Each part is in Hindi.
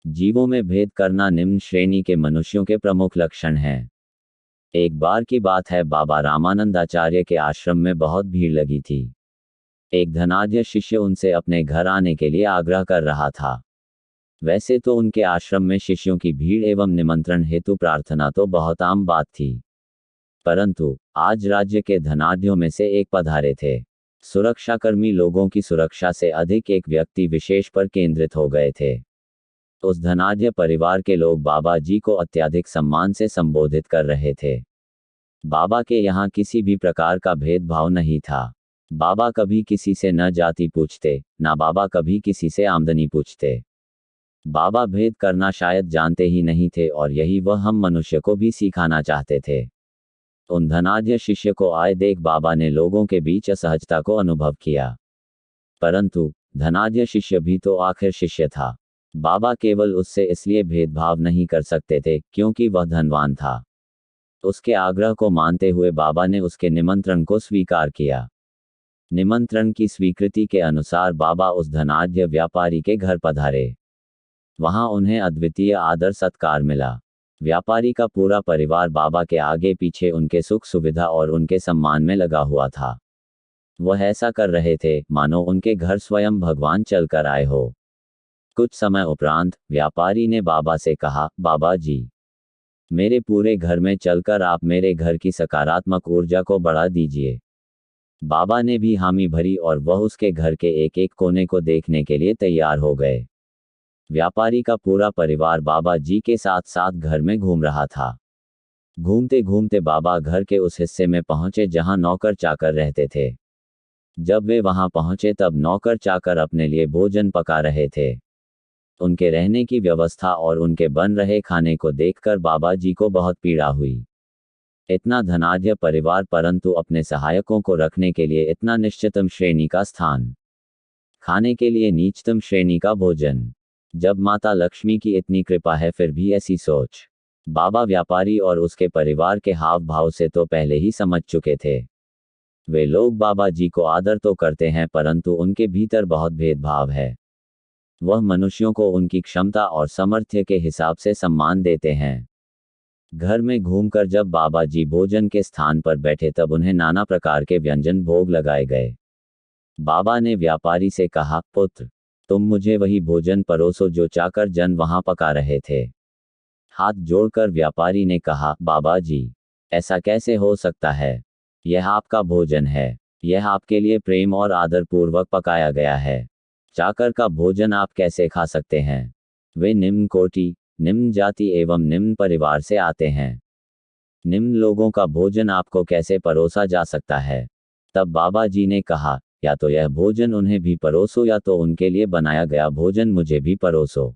जीवों में भेद करना निम्न श्रेणी के मनुष्यों के प्रमुख लक्षण हैं। एक बार की बात है, बाबा रामानंदाचार्य के आश्रम में बहुत भीड़ लगी थी। एक धनाढ्य शिष्य उनसे अपने घर आने के लिए आग्रह कर रहा था। वैसे तो उनके आश्रम में शिष्यों की भीड़ एवं निमंत्रण हेतु प्रार्थना तो बहुत आम बात थी, परंतु आज राज्य के धनाढ्यों में से एक पधारे थे। सुरक्षाकर्मी लोगों की सुरक्षा से अधिक एक व्यक्ति विशेष पर केंद्रित हो गए थे। उस धनाढ्य परिवार के लोग बाबा जी को अत्यधिक सम्मान से संबोधित कर रहे थे। बाबा के यहाँ किसी भी प्रकार का भेदभाव नहीं था। बाबा कभी किसी से न जाति पूछते, ना बाबा कभी किसी से आमदनी पूछते। बाबा भेद करना शायद जानते ही नहीं थे, और यही वह हम मनुष्य को भी सिखाना चाहते थे। उन धनाढ्य शिष्य को आए देख बाबा ने लोगों के बीच असहजता को अनुभव किया, परंतु धनाढ्य शिष्य भी तो आखिर शिष्य था। बाबा केवल उससे इसलिए भेदभाव नहीं कर सकते थे क्योंकि वह धनवान था। उसके आग्रह को मानते हुए बाबा ने उसके निमंत्रण को स्वीकार किया। निमंत्रण की स्वीकृति के अनुसार बाबा उस धनाढ्य व्यापारी के घर पधारे। वहां उन्हें अद्वितीय आदर सत्कार मिला। व्यापारी का पूरा परिवार बाबा के आगे पीछे उनके सुख सुविधा और उनके सम्मान में लगा हुआ था। वह ऐसा कर रहे थे मानो उनके घर स्वयं भगवान चलकर आए हो। कुछ समय उपरांत व्यापारी ने बाबा से कहा, बाबा जी, मेरे पूरे घर में चलकर आप मेरे घर की सकारात्मक ऊर्जा को बढ़ा दीजिए। बाबा ने भी हामी भरी और वह उसके घर के एक एक कोने को देखने के लिए तैयार हो गए। व्यापारी का पूरा परिवार बाबा जी के साथ साथ घर में घूम रहा था। घूमते घूमते बाबा घर के उस हिस्से में पहुंचे जहां नौकर चाकर रहते थे। जब वे वहां पहुंचे तब नौकर चाकर अपने लिए भोजन पका रहे थे। उनके रहने की व्यवस्था और उनके बन रहे खाने को देखकर बाबा जी को बहुत पीड़ा हुई। इतना धनाढ्य परिवार, परंतु अपने सहायकों को रखने के लिए इतना निश्चितम श्रेणी का स्थान, खाने के लिए नीचतम श्रेणी का भोजन। जब माता लक्ष्मी की इतनी कृपा है फिर भी ऐसी सोच। बाबा व्यापारी और उसके परिवार के हाव भाव से तो पहले ही समझ चुके थे। वे लोग बाबा जी को आदर तो करते हैं, परंतु उनके भीतर बहुत भेदभाव है। वह मनुष्यों को उनकी क्षमता और सामर्थ्य के हिसाब से सम्मान देते हैं। घर में घूमकर जब बाबा जी भोजन के स्थान पर बैठे तब उन्हें नाना प्रकार के व्यंजन भोग लगाए गए। बाबा ने व्यापारी से कहा, पुत्र, तुम मुझे वही भोजन परोसो जो चाकर जन वहां पका रहे थे। हाथ जोड़कर व्यापारी ने कहा, बाबा जी, ऐसा कैसे हो सकता है? यह आपका भोजन है। यह आपके लिए प्रेम और आदर पूर्वक पकाया गया है। चाकर का भोजन आप कैसे खा सकते हैं? वे निम्न कोटि, निम्न जाति एवं निम्न परिवार से आते हैं। निम्न लोगों का भोजन आपको कैसे परोसा जा सकता है? तब बाबा जी ने कहा, या तो यह भोजन उन्हें भी परोसो या तो उनके लिए बनाया गया भोजन मुझे भी परोसो।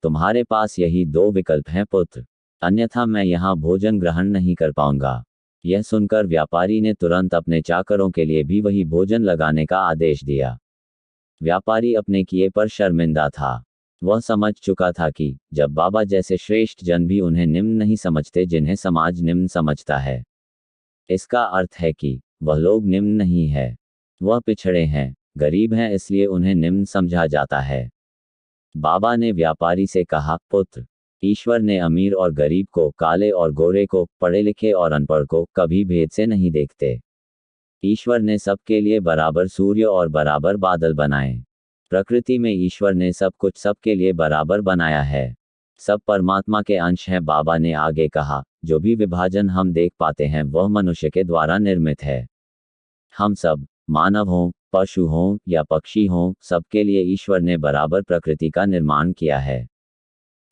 तुम्हारे पास यही दो विकल्प हैं पुत्र, अन्यथा मैं यहाँ भोजन ग्रहण नहीं कर पाऊंगा। यह सुनकर व्यापारी ने तुरंत अपने चाकरों के लिए भी वही भोजन लगाने का आदेश दिया। व्यापारी अपने किए पर शर्मिंदा था। वह समझ चुका था कि जब बाबा जैसे श्रेष्ठ जन भी उन्हें निम्न नहीं समझते जिन्हें समाज निम्न समझता है, इसका अर्थ है कि वह लोग निम्न नहीं है। वह पिछड़े हैं, गरीब हैं, इसलिए उन्हें निम्न समझा जाता है। बाबा ने व्यापारी से कहा, पुत्र, ईश्वर ने अमीर और गरीब को, काले और गोरे को, पढ़े लिखे और अनपढ़ को कभी भेद से नहीं देखते। ईश्वर ने सबके लिए बराबर सूर्य और बराबर बादल बनाए। प्रकृति में ईश्वर ने सब कुछ सबके लिए बराबर बनाया है। सब परमात्मा के अंश हैं। बाबा ने आगे कहा, जो भी विभाजन हम देख पाते हैं वह मनुष्य के द्वारा निर्मित है। हम सब, मानव हों, पशु हों या पक्षी हों, सबके लिए ईश्वर ने बराबर प्रकृति का निर्माण किया है।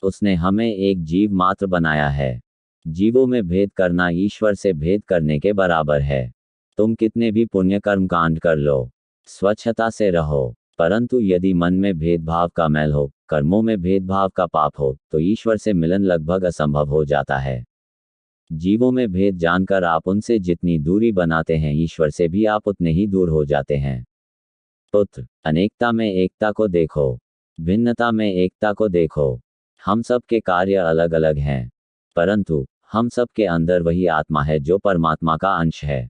उसने हमें एक जीव मात्र बनाया है। जीवों में भेद करना ईश्वर से भेद करने के बराबर है। तुम कितने भी पुण्य कर्म कांड कर लो, स्वच्छता से रहो, परंतु यदि मन में भेदभाव का मैल हो, कर्मों में भेदभाव का पाप हो, तो ईश्वर से मिलन लगभग असंभव हो जाता है। जीवों में भेद जानकर आप उनसे जितनी दूरी बनाते हैं, ईश्वर से भी आप उतने ही दूर हो जाते हैं। पुत्र, अनेकता में एकता को देखो, भिन्नता में एकता को देखो। हम सब के कार्य अलग अलग हैं, परंतु हम सब के अंदर वही आत्मा है जो परमात्मा का अंश है।